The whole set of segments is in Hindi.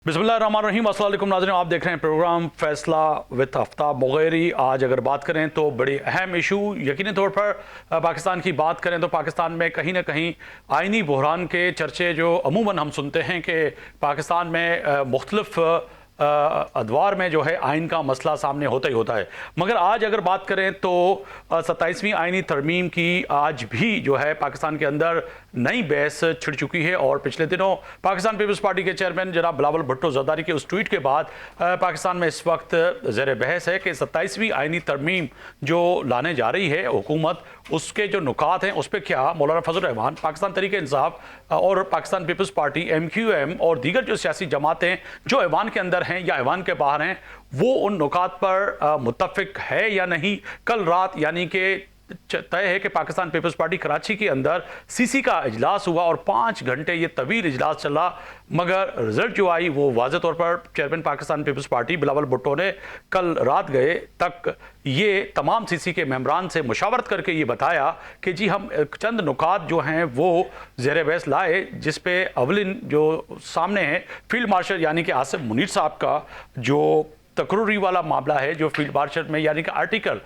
बिस्मिल्लाहिर्रहमानिर्रहीम। अस्सलाम वालेकुम नाज़रीन, आप देख रहे हैं प्रोग्राम फैसला विद आफ्ताब मुगैरी। आज अगर बात करें तो बड़ी अहम इशू यकीनी तौर पर पाकिस्तान की बात करें तो पाकिस्तान में कहीं ना कहीं आइनी बहरान के चर्चे जो अमूमन हम सुनते हैं कि पाकिस्तान में मुख्तलिफ अदवार में जो है आइन का मसला सामने होता ही होता है। मगर आज अगर बात करें तो 27वीं आइनी तरमीम की आज भी जो है पाकिस्तान के अंदर नई बहस छिड़ चुकी है। और पिछले दिनों पाकिस्तान पीपल्स पार्टी के चेयरमैन जनाब बिलावल भुट्टो जरदारी के उस ट्वीट के बाद पाकिस्तान में इस वक्त ज़ेर बहस है कि 27वीं आइनी तरमीम जो लाने जा रही है हुकूमत, उसके जो नुकात हैं उस पर क्या मौलाना फजल रहमान, पाकिस्तान तहरीक इंसाफ और पाकिस्तान पीपल्स पार्टी MQM और दीगर जो सियासी जमातें जो ऐवान के अंदर हैं या ऐवान के बाहर हैं, वो उन नुकात पर मुत्तफिक है या नहीं। कल रात यानी कि तय है कि पाकिस्तान पीपल्स पार्टी कराची के अंदर CC का इजलास हुआ और 5 घंटे ये तवील इजलास चला, मगर रिजल्ट जो आई वो वाज़े तौर पर chairman Pakistan Peoples Party Bilawal Bhutto ने कल रात गए तक ये तमाम CC के मेंबरान से मुशावरत करके ये बताया कि जी हम चंद नुकात जो हैं वो ज़ेर बहस लाए, जिस पे अवलिन जो सामने है फील्ड मार्शल यानी कि आसिफ मुनीर साहब का जो तकरूरी वाला मामला है, जो फील्ड मार्शल में यानी कि आर्टिकल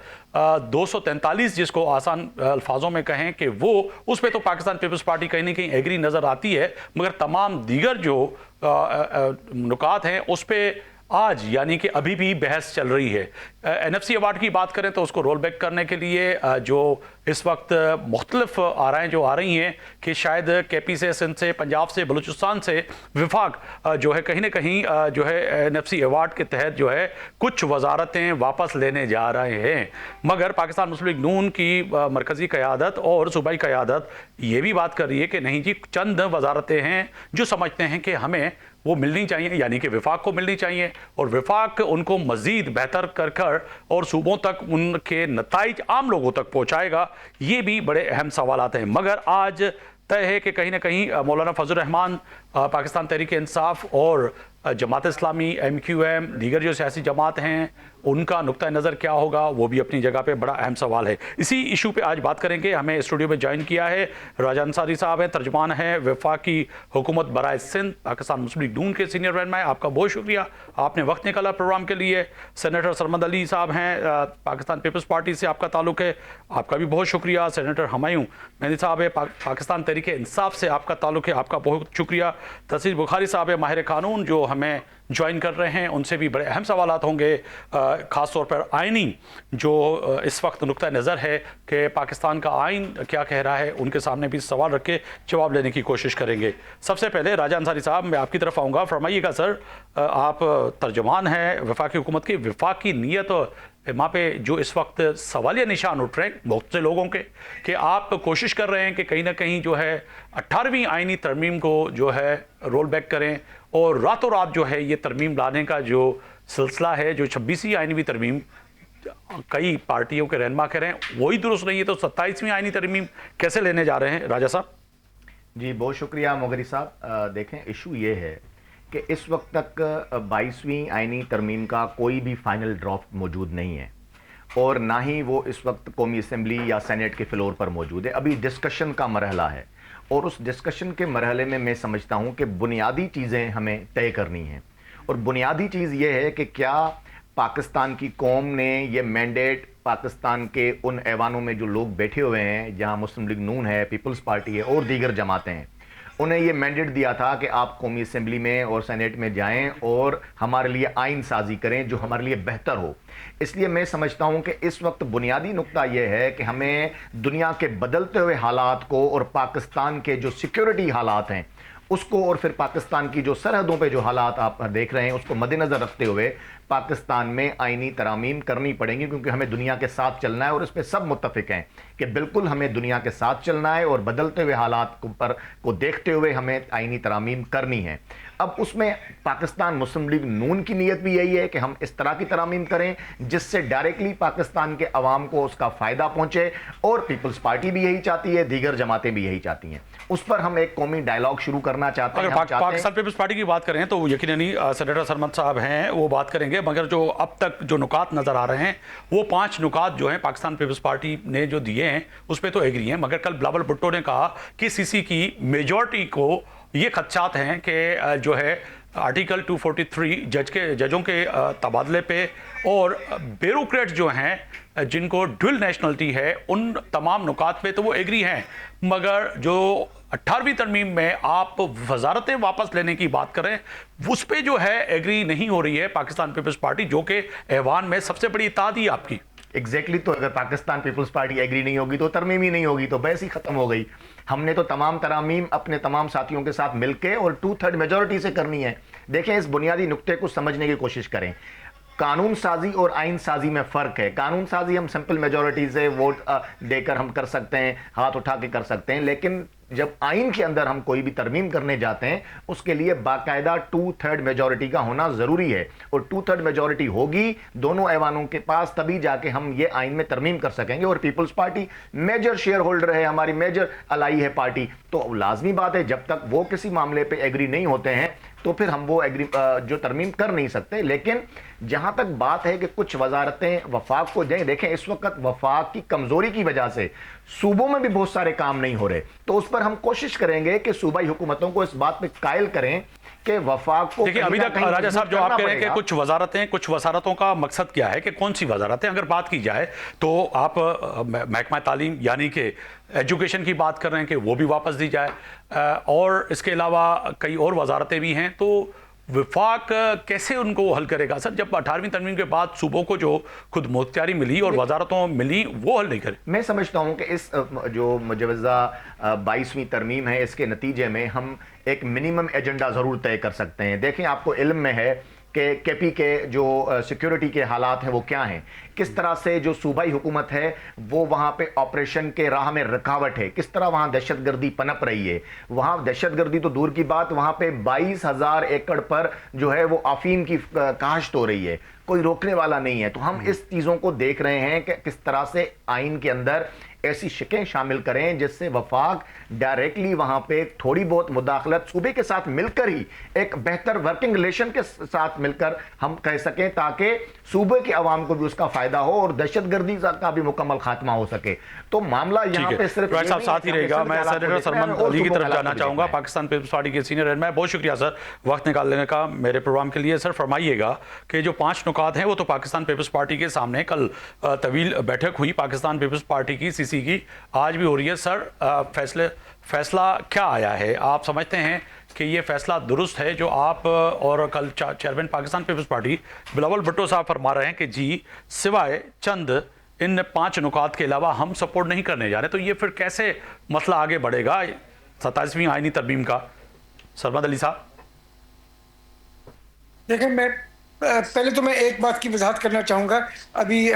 243 जिसको आसान अल्फाजों में कहें कि वो उस पर तो पाकिस्तान पीपल्स पार्टी कहीं ना कहीं एग्री नज़र आती है, मगर तमाम दीगर जो नुकात हैं उस पर आज यानी कि अभी भी बहस चल रही है। NFC अवार्ड की बात करें तो उसको रोल बैक करने के लिए जो इस वक्त मुख्तलिफ आराएँ जो आ रही हैं कि शायद KP से, सिंध से, पंजाब से, बलूचिस्तान से विफाक जो है कहीं ना कहीं जो है NFC अवार्ड के तहत जो है कुछ वजारतें वापस लेने जा रहे हैं। मगर पाकिस्तान मुस्लिम लीग नून की मरकज़ी क़यादत और सूबाई क़यादत ये भी बात कर रही है कि नहीं जी, चंद वजारतें हैं जो समझते हैं कि हमें वो मिलनी चाहिए, यानी कि विफाक को मिलनी चाहिए और विफाक उनको मज़ीद बेहतर कर कर और सूबों तक उनके नताइज आम लोगों तक पहुँचाएगा। ये भी बड़े अहम सवालात हैं। मगर आज तय है कि कहीं ना कहीं मौलाना फजल रहमान, पाकिस्तान तहरीक इंसाफ और जमात इस्लामी, MQM, दीगर जो सियासी जमात हैं उनका नुक्ता नज़र क्या होगा, वो भी अपनी जगह पे बड़ा अहम सवाल है। इसी इशू पे आज बात करेंगे। हमें स्टूडियो में ज्वाइन किया है राजा अंसारी साहब हैं, तर्जमान हैं वफाकी हुकूमत बराए सिंध, पाकिस्तान मुस्लिम लीग नून के सीनियर रहनुमा। आपका बहुत शुक्रिया, आपने वक्त निकाला प्रोग्राम के लिए। सेनेटर सरमद अली साहब हैं, पाकिस्तान पीपल्स पार्टी से आपका ताल्लुक़ है, आपका भी बहुत शुक्रिया। सेनेटर हमायूं मेहंदी साहब है, पाकिस्तान तहरीक इंसाफ से आपका ताल्लुक़ है, आपका बहुत शुक्रिया। तसीर बुखारी साहब है, माहिर कानून, जो हमें ज्वाइन कर रहे हैं, उनसे भी बड़े अहम सवालात होंगे, ख़ास तौर पर आइनी जो इस वक्त नुक्ता नज़र है कि पाकिस्तान का आइन क्या कह रहा है, उनके सामने भी सवाल रख के जवाब लेने की कोशिश करेंगे। सबसे पहले राजा अंसारी साहब, मैं आपकी तरफ आऊँगा। फरमाइएगा सर, आप तर्जमान हैं वफाकी हुकूमत की, वफाकी नीयत और वहाँ पे जो इस वक्त सवालिया निशान उठ रहे हैं बहुत से लोगों के कि आप कोशिश कर रहे हैं कि कहीं ना कहीं जो है 18वीं आइनी तरमीम को जो है रोल बैक करें और रातों रात जो है ये तरमीम लाने का जो सिलसिला है, जो 26वीं आइनी तरमीम कई पार्टियों के रहनुमा कह रहे हैं वही दुरुस्त नहीं है, तो 27वीं आइनी तरमीम कैसे लेने जा रहे हैं राजा साहब? जी बहुत शुक्रिया मुगरी साहब। देखें, इशू ये है कि इस वक्त तक 22वीं आइनी तरमीम का कोई भी फाइनल ड्राफ्ट मौजूद नहीं है और ना ही वो इस वक्त कौमी असम्बली या सेनेट के फ्लोर पर मौजूद है। अभी डिस्कशन का मरहला है और उस डिस्कशन के मरहले में मैं समझता हूँ कि बुनियादी चीज़ें हमें तय करनी हैं। और बुनियादी चीज़ ये है कि क्या पाकिस्तान की कौम ने ये मैंडेट पाकिस्तान के उन ऐवानों में जो लोग बैठे हुए हैं, जहाँ मुस्लिम लीग नून है, पीपल्स पार्टी है और दीगर जमातें हैं, उन्हें ये मैंडेट दिया था कि आप कौमी असम्बली में और सेनेट में जाएं और हमारे लिए आइन साजी करें जो हमारे लिए बेहतर हो। इसलिए मैं समझता हूं कि इस वक्त बुनियादी नुक्ता यह है कि हमें दुनिया के बदलते हुए हालात को और पाकिस्तान के जो सिक्योरिटी हालात हैं उसको और फिर पाकिस्तान की जो सरहदों पे जो हालात आप देख रहे हैं उसको मद्देनज़र रखते हुए पाकिस्तान में आइनी तरामीम करनी पड़ेंगी, क्योंकि हमें दुनिया के साथ चलना है और इस पर सब मुत्तफिक हैं कि बिल्कुल हमें दुनिया के साथ चलना है और बदलते हुए हालात को देखते हुए हमें आइनी तरामीम करनी है। अब उसमें पाकिस्तान मुस्लिम लीग नून की नीयत भी यही है कि हम इस तरह की तरामीम करें जिससे डायरेक्टली पाकिस्तान के अवाम को उसका फ़ायदा पहुंचे, और पीपल्स पार्टी भी यही चाहती है, दीगर जमातें भी यही चाहती हैं। उस पर हम एक कौमी डायलॉग शुरू करना चाहते हैं। पाकिस्तान पीपल्स पार्टी की बात करें तो यकीनन सेनेटर सरमद साहब हैं, वो बात करेंगे, मगर जो अब तक जो नुकात नज़र आ रहे हैं वो 5 नुकात जो हैं पाकिस्तान पीपल्स पार्टी ने जो दिए हैं उस पर तो एग्री हैं, मगर कल बिलावल भुट्टो ने कहा कि CC की मेजॉरिटी को ये खदशात हैं कि जो है आर्टिकल 243 जजों के तबादले पे और ब्यूरोक्रेट जो हैं जिनको ड्यूल नेशनलिटी है उन तमाम नुकात पे तो वो एग्री हैं, मगर जो 18वीं तरमीम में आप वजारतें वापस लेने की बात करें उस पे जो है एग्री नहीं हो रही है पाकिस्तान पीपल्स पार्टी, जो कि ऐवान में सबसे बड़ी इत्तेहादी है आपकी। एग्जैक्टली तो अगर पाकिस्तान पीपल्स पार्टी एग्री नहीं होगी तो तरमीम ही नहीं होगी, तो बहस ही खत्म हो गई। हमने तो तमाम तरामीम अपने तमाम साथियों के साथ मिलकर और 2/3 मेजोरिटी से करनी है। देखें, इस बुनियादी नुक्ते को समझने की कोशिश करें। कानून साजी और आइन साजी में फ़र्क है। कानून साजी हम सिंपल मेजॉरिटी से वोट देकर हम कर सकते हैं, हाथ उठा के कर सकते हैं, लेकिन जब आइन के अंदर हम कोई भी तरमीम करने जाते हैं उसके लिए बाकायदा 2/3 मेजॉरिटी का होना ज़रूरी है, और 2/3 मेजॉरिटी होगी दोनों ऐवानों के पास, तभी जाके हम ये आइन में तरमीम कर सकेंगे। और Peoples Party major shareholder है, हमारी मेजर अलाई है पार्टी, तो लाजमी बात है जब तक वो किसी मामले पे एग्री नहीं होते हैं तो फिर हम वो एग्री जो तरमीम कर नहीं सकते। लेकिन जहां तक बात है कि कुछ वजारतें वफाक को दें, देखें इस वक्त वफाक की कमजोरी की वजह से सूबों में भी बहुत सारे काम नहीं हो रहे, तो उस पर हम कोशिश करेंगे कि सूबाई हुकूमतों को इस बात पे कायल करें कि वफाक को। देखिए अभी तक राजा साहब जो आप कह रहे हैं कि कुछ वजारतें, कुछ वजारतों का मकसद क्या है, कि कौन सी वजारतें अगर बात की जाए तो आप महकमा तालीम यानी कि एजुकेशन की बात कर रहे हैं कि वो भी वापस दी जाए, और इसके अलावा कई और वजारतें भी हैं, तो विफाक कैसे उनको हल करेगा सर, जब 18वीं तरमीम के बाद सूबों को जो खुद मुख्तियारी मिली और वजारतों मिली वो हल नहीं करे? मैं समझता हूं कि इस जो मुजवज़ा 22वीं तरमीम है इसके नतीजे में हम एक मिनिमम एजेंडा ज़रूर तय कर सकते हैं। देखें, आपको इल्म में है कि केपी के जो सिक्योरिटी के हालात हैं वो क्या हैं, किस तरह से जो सूबाई हुकूमत है वो वहाँ पे ऑपरेशन के राह में रुकावट है, किस तरह वहाँ दहशतगर्दी पनप रही है। वहाँ दहशतगर्दी तो दूर की बात, वहाँ पे 22,000 एकड़ पर जो है वो अफीम की काश्त हो रही है, कोई रोकने वाला नहीं है। तो हम इस चीज़ों को देख रहे हैं कि किस तरह से आइन के अंदर ऐसी शिकें शामिल करें जिससे वफाक डायरेक्टली वहां पे थोड़ी बहुत मुदाखलत सूबे के साथ मिलकर ही एक बेहतर वर्किंग रिलेशन के साथ मिलकर हम कह सकें, ताकि सूबे के अवाम को भी उसका फायदा हो और दहशतगर्दी का भी मुकम्मल खात्मा हो सके। तो मामला यहाँ पे सिर्फ साहब साथ ही रहेगा। मैं सेनेटर सलमान अली की तरफ जाना चाहूंगा, पाकिस्तान पीपल्स पार्टी के सीनियर रहनुमा। बहुत शुक्रिया सर वक्त निकाल लेने का मेरे प्रोग्राम के लिए। सर फरमाइएगा कि जो 5 नुकात हैं वो तो पाकिस्तान पीपल्स पार्टी के सामने कल तवील बैठक हुई पाकिस्तान पीपल्स पार्टी की, सीसी की, आज भी हो रही है। सर फैसला क्या आया है? आप समझते हैं कि ये फैसला दुरुस्त है जो आप और कल chairman Pakistan Peoples Party Bilawal Bhutto साहब फरमा रहे हैं कि जी सिवाय चंद इन 5 नुकात के अलावा हम सपोर्ट नहीं करने जा रहे, तो ये फिर कैसे मसला आगे बढ़ेगा 27वीं आईनी तरमीम का? सरमद अली साहब। देखिए, मैं पहले तो मैं एक बात की वजाहत करना चाहूँगा। अभी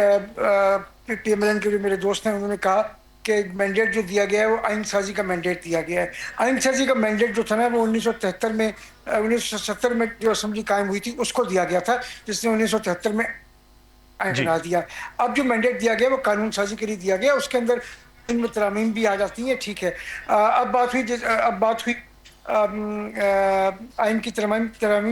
PMLN के जो मेरे दोस्त हैं उन्होंने कहा कि मैंडेट जो दिया गया है वो आइन साजी का मैंडेट दिया गया है। आइन साजी का मैंडेट जो था ना वो 1970 में जो असेंबली कायम हुई थी उसको दिया गया था, जिसने 1973 में आइन बना दिया। अब जो मैंडेट दिया गया वो कानून साजी के लिए दिया गया, उसके अंदर इनमें तरामीम भी आ जाती हैं, ठीक है। अब बात हुई आइन की तरामीम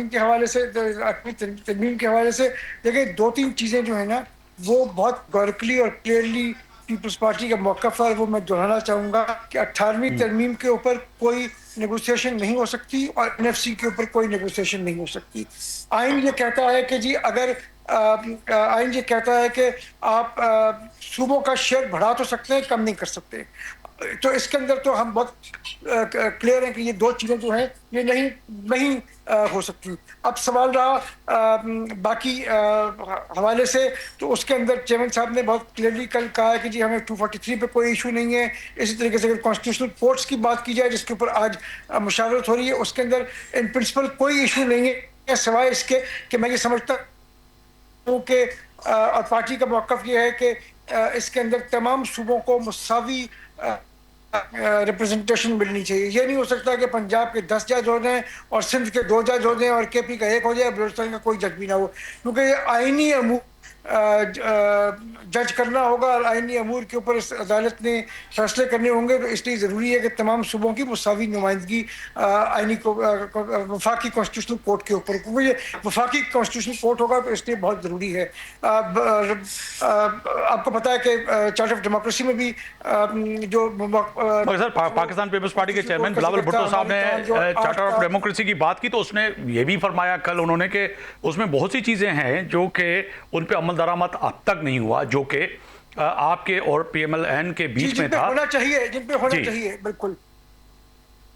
के हवाले से, तरमीम के हवाले से। देखिए, 2-3 चीज़ें जो है ना वो बहुत गौरकली और क्लियरली पीपल्स पार्टी का मौक़िफ़ है, वो मैं दोहराना चाहूँगा कि 18वीं तरमीम के ऊपर कोई नेगोशिएशन नहीं हो सकती और NFC के ऊपर कोई नेगोशिएशन नहीं हो सकती। आइन ये कहता है कि जी अगर आइन ये कहता है कि आप सूबों का शेयर बढ़ा तो सकते हैं, कम नहीं कर सकते। तो इसके अंदर तो हम बहुत क्लियर हैं कि ये 2 चीज़ें जो हैं ये नहीं हो सकती। अब सवाल रहा बाकी हवाले से, तो उसके अंदर चेयरमैन साहब ने बहुत क्लियरली कल कहा है कि जी हमें 243 पे कोई इशू नहीं है। इसी तरीके से अगर कॉन्स्टिट्यूशनल कोर्ट्स की बात की जाए जिसके ऊपर आज मुशावरत हो रही है, उसके अंदर इन प्रिंसिपल कोई इशू नहीं है, सिवाय इसके कि मैं ये समझता हूँ कि और पार्टी का मौक़िफ़ ये है कि इसके अंदर तमाम सूबों को मुसावी रिप्रेजेंटेशन मिलनी चाहिए। ये नहीं हो सकता कि पंजाब के 10 जज हो जाएं और सिंध के 2 जज हो जाएं और KP का 1 हो जाए, बलूचिस्तान का कोई जज भी ना हो, क्योंकि ये आईनी अमूर जज करना होगा और आईनी अमूर के ऊपर इस अदालत ने फैसले करने होंगे, तो इसलिए ज़रूरी है कि तमाम सूबों की मुसावी नुमाइंदगी आईनी वफाकी कॉन्स्टिट्यूशनल कोर्ट के ऊपर, क्योंकि ये वफाकी कॉन्स्टिट्यूशनल कोर्ट होगा तो इसलिए बहुत ज़रूरी है। आपको पता है कि चार्टर ऑफ डेमोक्रेसी में भी जो मगर सर पाकिस्तान पीपल्स पार्टी के चेयरमैन बिलावल भुट्टो साहब ने चार्टर ऑफ डेमोक्रेसी की बात की, तो उसने ये भी फरमाया कल उन्होंने कि उसमें बहुत सी चीज़ें हैं जो कि उन पे अमल दरामद अब तक नहीं हुआ, जो कि आपके और पीएमएलएन के बीच में था, होना चाहिए, जिन पे होना चाहिए, बिल्कुल।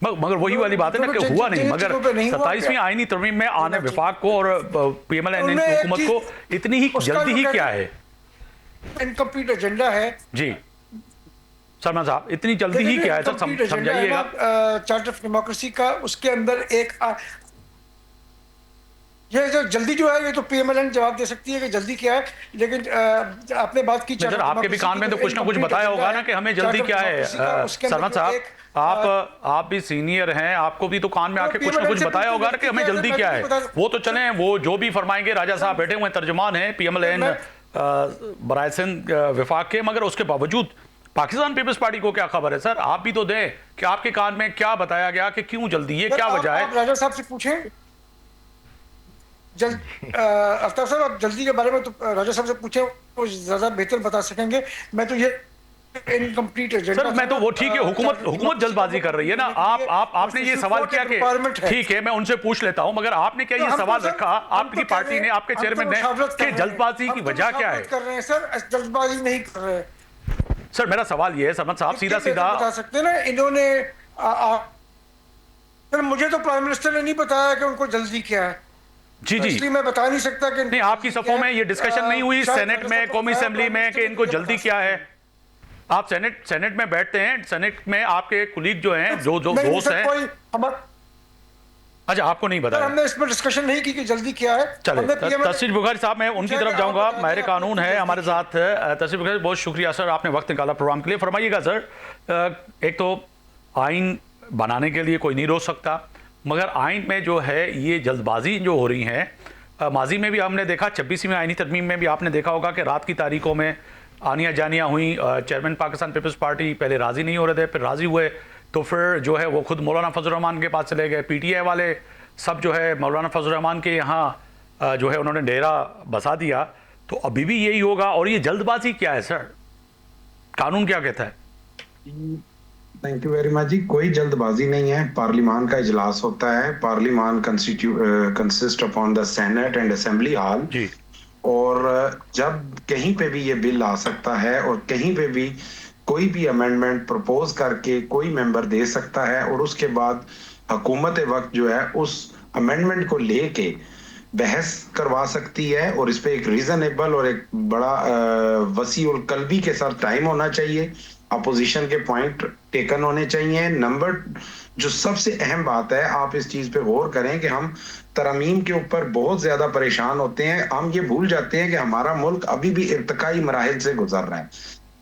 मगर वही वाली बात है ना कि हुआ नहीं। मगर 27वीं आईनी तरमीम में आने विफाक को और पीएमएलएन हुकूमत को इतनी ही जल्दी ही क्या है? इनकम्प्लीट एजेंडा है जी सलमान साहब, इतनी जल्दी ही क्या है सर, समझाइएगा। चार्टर ऑफ डेमोक्रेसी का उसके अंदर एक ये जो जल्दी जो है, ये तो पीएमएलएन जवाब दे सकती है कि जल्दी क्या है, लेकिन आपने बात की सर आपके भी कान में तो कुछ ना कुछ बताया होगा ना कि हमें जल्दी क्या है। सलमान साहब आप भी सीनियर हैं, आपको भी तो कान में आके कुछ ना कुछ बताया होगा ना कि हमें जल्दी क्या है। वो तो चले, वो जो भी फरमाएंगे, राजा साहब बैठे हुए तर्जुमान हैं पीएमएलएन बराए सिंध विफाक के, मगर उसके बावजूद पाकिस्तान पीपल्स पार्टी को क्या खबर है? सर आप भी तो दें कि आपके कान में क्या बताया गया कि क्यों जल्दी, ये क्या वजह है? राजा साहब से पूछें अफ्ताब साहब, आप जल्दी के बारे में तो राजा साहब से पूछें, वो ज्यादा बेहतर बता सकेंगे। मैं तो ये इनकम्प्लीट एजेंडा, सर मैं तो वो ठीक है, हुकूमत जल्दबाजी कर रही है ना। आपने ये सवाल किया कि ठीक है मैं उनसे पूछ लेता हूं, मगर आपने क्या ये सवाल रखा आपकी पार्टी ने, आपके चेयरमैन ने, कि जल्दबाजी की वजह क्या है? कर रहे हैं सर, जल्दबाजी नहीं कर रहे हैं सर। मेरा सवाल ये है समझ साहब, सीधा बता सकते हैं ना, इन्होंने सर मुझे तो प्राइम मिनिस्टर ने नहीं बताया कि उनको जल्दी क्या है। जी जी, इसलिए मैं बता नहीं सकता कि नहीं आपकी सफों में ये डिस्कशन नहीं हुई सेनेट में, कौमी असेंबली में, कि इनको जल्दी क्या है? आप सेनेट में बैठते हैं, सेनेट में आपके कुलीग जो हैं, जो दोस्त हैं, अच्छा आपको नहीं बताया? हमने इस पर डिस्कशन नहीं की कि जल्दी क्या है। चले तशरीफ बुखारी साहब, मैं उनकी तरफ जाऊंगा, माहिर कानून है हमारे साथ तशरीफ बुखारी, बहुत शुक्रिया सर, आपने वक्त निकाला प्रोग्राम के लिए। फरमाइएगा सर, एक तो आइन बनाने के लिए कोई नहीं रोक सकता, मगर आइन में जो है ये जल्दबाजी जो हो रही है, माजी में भी हमने देखा, 26वीं आइनी तरमीम में भी आपने देखा होगा कि रात की तारीखों में आनिया जानियाँ हुई। चेयरमैन पाकिस्तान पीपल्स पार्टी पहले राज़ी नहीं हो रहे थे, फिर राज़ी हुए, तो फिर जो है वो खुद मौलाना फजल रहमान के पास चले गए। पीटीआई वाले सब जो है मौलाना फजल रहमान के यहाँ जो है उन्होंने डेरा बसा दिया। तो अभी भी यही होगा, और ये जल्दबाजी क्या है सर, कानून क्या कहता है? थैंक यू वेरी मच जी। कोई जल्दबाजी नहीं है, पार्लिमान का इजलास होता है, पार्लिमान consist upon the senate and assembly hall जी, और जब कहीं पे भी ये बिल आ सकता है और कहीं पे भी कोई भी अमेंडमेंट प्रपोज करके कोई मेंबर दे सकता है, और उसके बाद हुकूमत वक्त जो है उस अमेंडमेंट को लेके बहस करवा सकती है, और इस पे एक रीजनेबल और एक बड़ा वसी उल कल्बी के साथ टाइम होना चाहिए, अपोजिशन के पॉइंट टेकन होने चाहिए। नंबर जो सबसे अहम बात है, आप इस चीज पे गौर करें कि हम तरमीम के ऊपर बहुत ज्यादा परेशान होते हैं, हम ये भूल जाते हैं कि हमारा मुल्क अभी भी इर्तिकाई मराहिल से गुजर रहा है।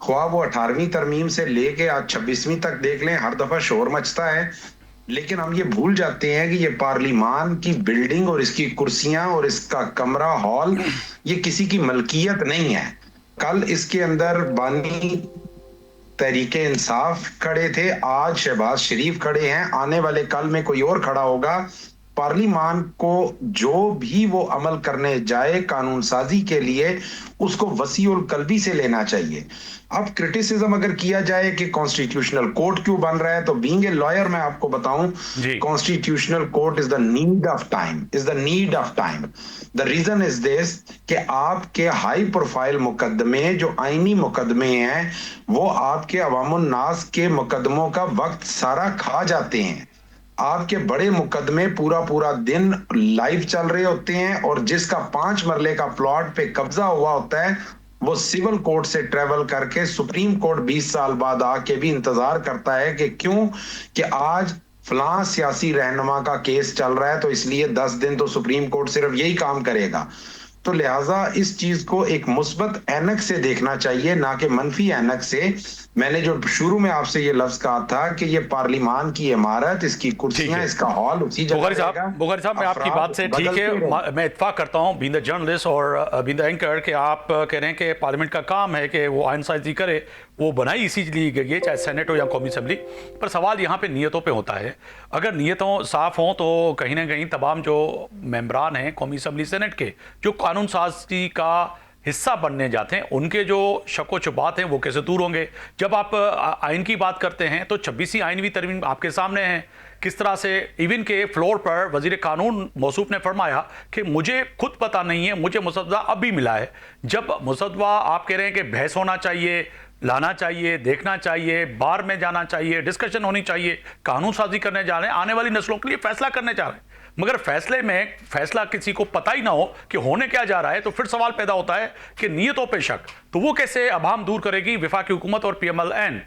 ख्वाह वो 18वीं तरमीम से लेके आज 26वीं तक देख लें, हर दफा शोर मचता है, लेकिन हम ये भूल जाते हैं कि ये पार्लिमान की बिल्डिंग और इसकी कुर्सियां और इसका कमरा हॉल ये किसी की मलकियत नहीं है। कल इसके अंदर बानी तहरीके इंसाफ खड़े थे, आज शहबाज शरीफ खड़े हैं, आने वाले कल में कोई और खड़ा होगा। पार्लिमान को जो भी वो अमल करने जाए कानून साजी के लिए, उसको वसीउल कल्बी से लेना चाहिए। अब क्रिटिसिज्म अगर किया जाए कि कॉन्स्टिट्यूशनल कोर्ट क्यों बन रहा है, तो बीइंग ए लॉयर मैं आपको बताऊं, constitutional court is the need of time, the reason is this कि आपके हाई प्रोफाइल मुकदमे जो आईनी मुकदमे हैं, वो आपके अवामुन नास के मुकदमों का वक्त सारा खा जाते हैं। आपके बड़े मुकदमे पूरा दिन लाइव चल रहे होते हैं, और जिसका 5 मरले का प्लॉट पे कब्जा हुआ होता है, वो सिविल कोर्ट से ट्रेवल करके सुप्रीम कोर्ट 20 साल बाद आके भी इंतजार करता है कि क्यों, कि आज फलां सियासी रहनुमा का केस चल रहा है, तो इसलिए 10 दिन तो सुप्रीम कोर्ट सिर्फ यही काम करेगा। तो लिहाजा इस चीज को एक मुस्बत ऐनक से देखना चाहिए, ना कि मनफी ऐनक से। मैंने जो शुरू में आपसे ये लफ्ज कहा था कि ये पार्लिमान की इमारत, इसकी कुर्सियां, इसका हॉल उसी जगह बुखारी रहेगा। साहब मैं आपकी बात से ठीक है, मैं इत्तेफाक करता हूं बीइंग द जर्नलिस्ट और बीइंग द एंकर कि आप कह रहे हैं कि पार्लियामेंट का काम है कि वो आइन साजी करे, वो बनाई इसीलिए गई है, चाहे सेनेट हो या कौमी असम्बली। पर सवाल यहाँ पे नीयतों पे होता है। अगर नीयतों साफ हों तो कहीं ना कहीं तमाम जो मेंबरान हैं कौमी असम्बली सेनेट के, जो कानून साजी का हिस्सा बनने जाते हैं, उनके जो शक व शुबात हैं वो कैसे दूर होंगे। जब आप आइन की बात करते हैं तो 26वीं आइनवी तरमीम आपके सामने है, किस तरह से इवन के फ्लोर पर वजीर कानून मौसूफ ने फरमाया कि मुझे खुद पता नहीं है, मुझे मुसद्दा अभी मिला है। जब मुसद्दा आप कह रहे हैं कि बहस होना चाहिए, लाना चाहिए, देखना चाहिए, बार में जाना चाहिए, डिस्कशन होनी चाहिए, कानून साजी करने जा रहे हैं, आने वाली नस्लों के लिए फैसला करने जा रहे हैं, मगर फैसले में फैसला किसी को पता ही ना हो कि होने क्या जा रहा है, तो फिर सवाल पैदा होता है कि नीयतों पे शक, तो वो कैसे अभाम दूर करेगी वफाकी हुकूमत और PMLN?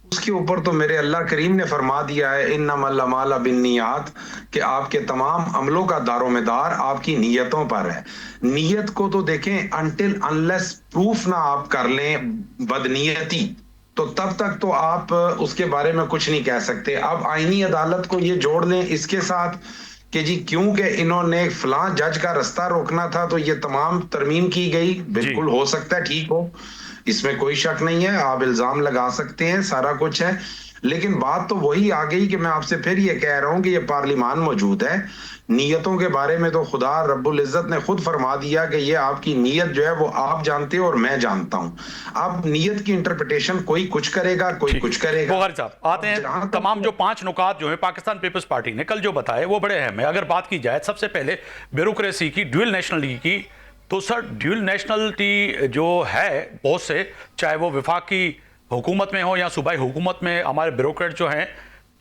उसके ऊपर तो मेरे अल्लाह करीम ने फरमा दिया है इन्नमल अमाल बिन्नियात, कि आपके तमाम अमलों का दारोमदार आपकी नीयतों पर है। नीयत को तो देखें, अनटिल अनलेस प्रूफ ना आप कर लें बदनीयती, तो तब तक तो आप उसके बारे में कुछ नहीं कह सकते। अब आईनी अदालत को ये जोड़ लें इसके साथ कि जी क्योंकि इन्होंने फलां जज का रास्ता रोकना था तो ये तमाम तरमीम की गई, बिल्कुल हो सकता है ठीक हो, इसमें कोई शक नहीं है, आप इल्जाम लगा सकते हैं, सारा कुछ है। लेकिन बात तो वही आ गई कि मैं आपसे फिर ये कह रहा हूं कि ये पार्लिमान मौजूद है। नीयतों के बारे में तो खुदा रब्बुल इज्जत ने खुद फरमा दिया कि ये आपकी नीयत जो है वो आप जानते हो और मैं जानता हूं। अब नीयत की इंटरप्रिटेशन कोई कुछ करेगा, कोई कुछ करेगा। बुखारी साहब आते हैं, तमाम जो 5 नुकात जो है पाकिस्तान पीपल्स पार्टी ने कल जो बताए वो बड़े अहम है। अगर बात की जाए सबसे पहले ब्यूरोक्रेसी की, ड्यूअल नेशनलिटी की, तो सर ड्यूअल नेशनलिटी जो है बहुत से, चाहे वो वफाकी हुकूमत में हो या सूबाई हुकूमत में हमारे ब्यूरोक्रेट जो हैं,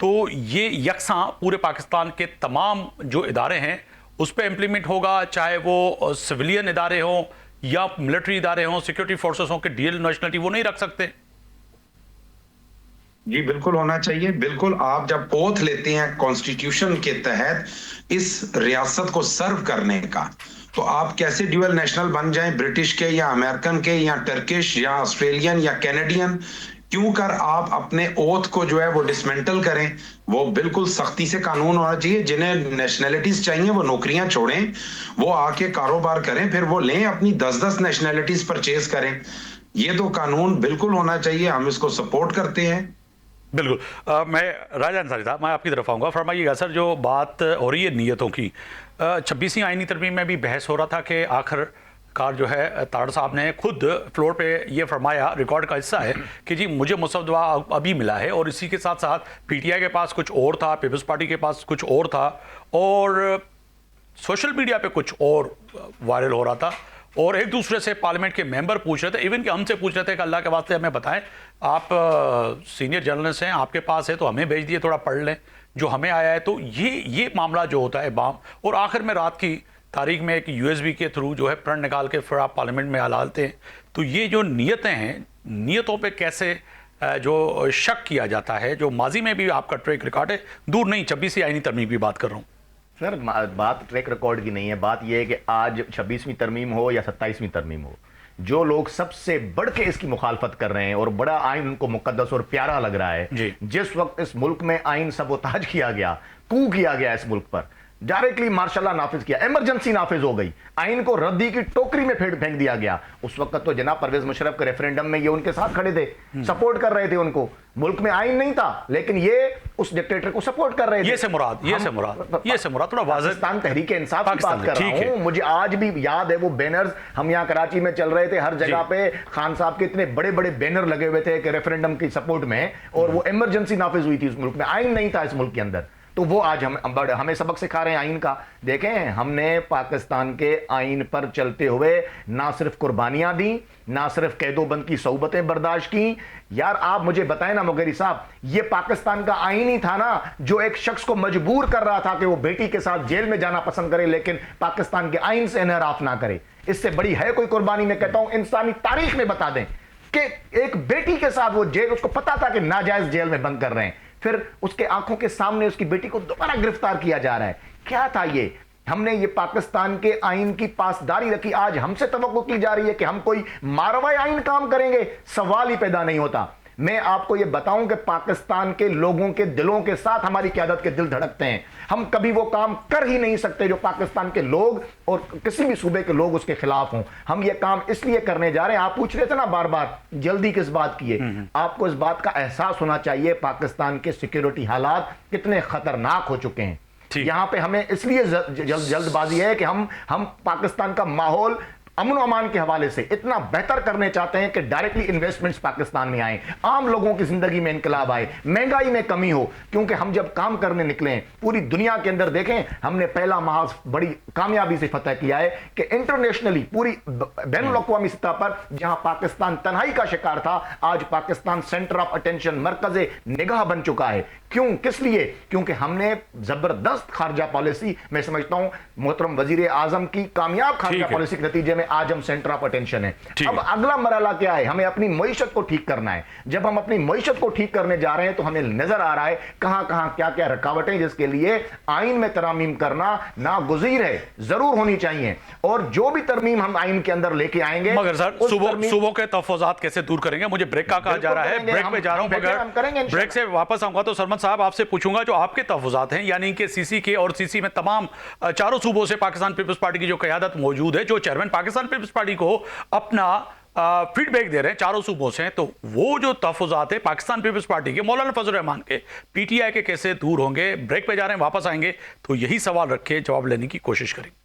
तो ये यकसां पूरे पाकिस्तान के तमाम जो इदारे हैं उस पर इम्प्लीमेंट होगा, चाहे वो सिविलियन इदारे हों या मिलिट्री इदारे हों, सिक्योरिटी फोर्सेस हों, कि ड्यूअल नेशनलिटी वो नहीं रख सकते? जी बिल्कुल होना चाहिए। बिल्कुल, आप जब ओथ लेते हैं कॉन्स्टिट्यूशन के तहत इस रियासत को सर्व करने का, तो आप कैसे ड्यूअल नेशनल बन जाएं, ब्रिटिश के या अमेरिकन के या टर्किश या ऑस्ट्रेलियन या कैनेडियन, क्यों कर आप अपने ओथ को जो है वो डिसमेंटल करें। वो बिल्कुल सख्ती से कानून होना चाहिए। जिन्हें नेशनैलिटीज चाहिए वो नौकरियां छोड़ें, वो आके कारोबार करें, फिर वो लें, अपनी 10-10 नेशनैलिटीज परचेज करें। ये तो कानून बिल्कुल होना चाहिए, हम इसको सपोर्ट करते हैं। बिल्कुल। मैं राजा अंसारी साहब, मैं आपकी तरफ आऊँगा। फरमाइएगा सर, जो बात हो रही है नीयतों की, 26वीं आईनी तरमीम में भी बहस हो रहा था कि आखिरकार जो है ताड़ साहब ने खुद फ्लोर पे ये फरमाया, रिकॉर्ड का हिस्सा है, कि जी मुझे मुसद्दा अभी मिला है, और इसी के साथ साथ PTI के पास कुछ और था, पीपल्स पार्टी के पास कुछ और था, और सोशल मीडिया पे कुछ और वायरल हो रहा था, और एक दूसरे से पार्लियामेंट के मेंबर पूछ रहे थे, इवन कि हमसे पूछ रहे थे कि अल्लाह के वास्ते हमें बताएं, आप सीनियर जर्नलिस्ट हैं, आपके पास है तो हमें भेज दिए, थोड़ा पढ़ लें जो हमें आया है। तो ये मामला जो होता है बाम, और आखिर में रात की तारीख में एक USB के थ्रू जो है प्रण निकाल के फिर आप पार्लियामेंट में डालते हैं। तो ये जो नीयतें हैं, नीयतों पे कैसे जो शक किया जाता है, जो माजी में भी आपका ट्रैक रिकॉर्ड है, दूर नहीं 26वीं आईनी तरमीम की बात कर रहा हूँ सर। बात ट्रैक रिकॉर्ड की नहीं है, बात यह है कि आज 26वीं तरमीम हो या 27वीं तरमीम हो, जो लोग सबसे बढ़ के इसकी मुखालफत कर रहे हैं और बड़ा आइन उनको मुकद्दस और प्यारा लग रहा है, जिस वक्त इस मुल्क में आइन सबोताज किया गया, कू किया गया, इस मुल्क पर डायरेक्टली मार्शल नाफिज किया, इमरजेंसी नाफिज हो गई, आइन को रद्दी की टोकरी में फेंक दिया गया। उस वक्त तो जनाब परवेज मुशर्रफ के रेफरेंडम में ये उनके साथ खड़े थे, सपोर्ट कर रहे थे उनको। मुल्क में आइन नहीं था लेकिन ये उस डिक्टेटर को सपोर्ट कर रहे थे। ये से मुराद थोड़ा पाकिस्तान तहरीक इंसाफ की बात कर रहा हूं। मुझे आज भी याद है वो बैनर्स, हम यहाँ कराची में चल रहे थे, हर जगह पे खान साहब के इतने बड़े बड़े बैनर लगे हुए थे कि रेफरेंडम की सपोर्ट में, और वो इमरजेंसी नाफिज हुई थी उस मुल्क में, आइन नहीं था इस मुल्क के अंदर। तो वो आज हमें सबक सिखा रहे हैं आइन का। देखें, हमने पाकिस्तान के आइन पर चलते हुए ना सिर्फ कुर्बानियां दी, ना सिर्फ कैदोबंद की सौबतें बर्दाश्त की। यार आप मुझे बताएं ना मुगेरी साहब, ये पाकिस्तान का आइन ही था ना जो एक शख्स को मजबूर कर रहा था कि वो बेटी के साथ जेल में जाना पसंद करे, लेकिन पाकिस्तान के आइन से इनहराफ ना करे। इससे बड़ी है कोई कुर्बानी? मैं कहता हूं इंसानी तारीख में बता दें कि एक बेटी के साथ वो जेल, उसको पता था कि नाजायज जेल में बंद कर रहे हैं, फिर उसके आंखों के सामने उसकी बेटी को दोबारा गिरफ्तार किया जा रहा है। क्या था ये? हमने ये पाकिस्तान के आइन की पासदारी रखी, आज हमसे तवक्को की जा रही है कि हम कोई मारवा आइन काम करेंगे, सवाल ही पैदा नहीं होता। मैं आपको यह बताऊं कि पाकिस्तान के लोगों के दिलों के साथ हमारी क़यादत के दिल धड़कते हैं। हम कभी वो काम कर ही नहीं सकते जो पाकिस्तान के लोग और किसी भी सूबे के लोग उसके खिलाफ हों। हम ये काम इसलिए करने जा रहे हैं। आप पूछ रहे थे ना बार बार जल्दी किस बात की है, आपको इस बात का एहसास होना चाहिए पाकिस्तान के सिक्योरिटी हालात कितने खतरनाक हो चुके हैं। यहां पे हमें इसलिए जल्दबाजी है कि हम पाकिस्तान का माहौल अमन अमान के हवाले से इतना बेहतर करने चाहते हैं कि डायरेक्टली इन्वेस्टमेंट्स पाकिस्तान में आए, आम लोगों की जिंदगी में इनकलाब आए, महंगाई में कमी हो। क्योंकि हम जब काम करने निकले हैं पूरी दुनिया के अंदर, देखें हमने पहला महाज बड़ी कामयाबी से फतह किया है कि इंटरनेशनली पूरी बैनुल-अक़वामी सतह पर जहां पाकिस्तान तन्हाई का शिकार था, आज पाकिस्तान सेंटर ऑफ अटेंशन, मरकज़े निगाह बन चुका है। क्यों, किस लिए? क्योंकि हमने जबरदस्त खारजा पॉलिसी, मैं समझता हूं मोहतरम वजीर आजम की कामयाब खारजा पॉलिसी के नतीजे में आज हम सेंटर ऑफ अटेंशन है। अब अगला मरहला क्या है? हमें अपनी मईशत को ठीक करना है। जब हम अपनी मईशत को ठीक करने जा रहे हैं तो हमें नजर आ रहा है कहां कहां क्या क्या रुकावटें, जिसके लिए आइन में तरमीम करना नागुज़ीर है, जरूर होनी चाहिए। और जो भी तरमीम हम आइन के अंदर लेके आएंगे, मगर सर सुबह के तफज़ात कैसे दूर करेंगे? मुझे ब्रेक का कहा जा रहा है, ब्रेक में जा रहा हूं, मगर ब्रेक से वापस आऊंगा तो सरमद साहब आपसे पूछूंगा जो आपके तफज़ात हैं, यानी कि सीसी के और सीसी में तमाम चारों सूबों से पाकिस्तान पीपल्स पार्टी की जो क़यादत मौजूद है, जो चेयरमैन पाकिस्तान पीपल्स पार्टी को अपना फीडबैक दे रहे हैं चारों सूबों से, तो वो जो तफज़ात है पाकिस्तान पीपल्स पार्टी के, मौलाना फजल रहमान के, पीटीआई के कैसे दूर होंगे? ब्रेक पे जा रहे हैं, वापस आएंगे तो यही सवाल रख के जवाब लेने की कोशिश करेंगे।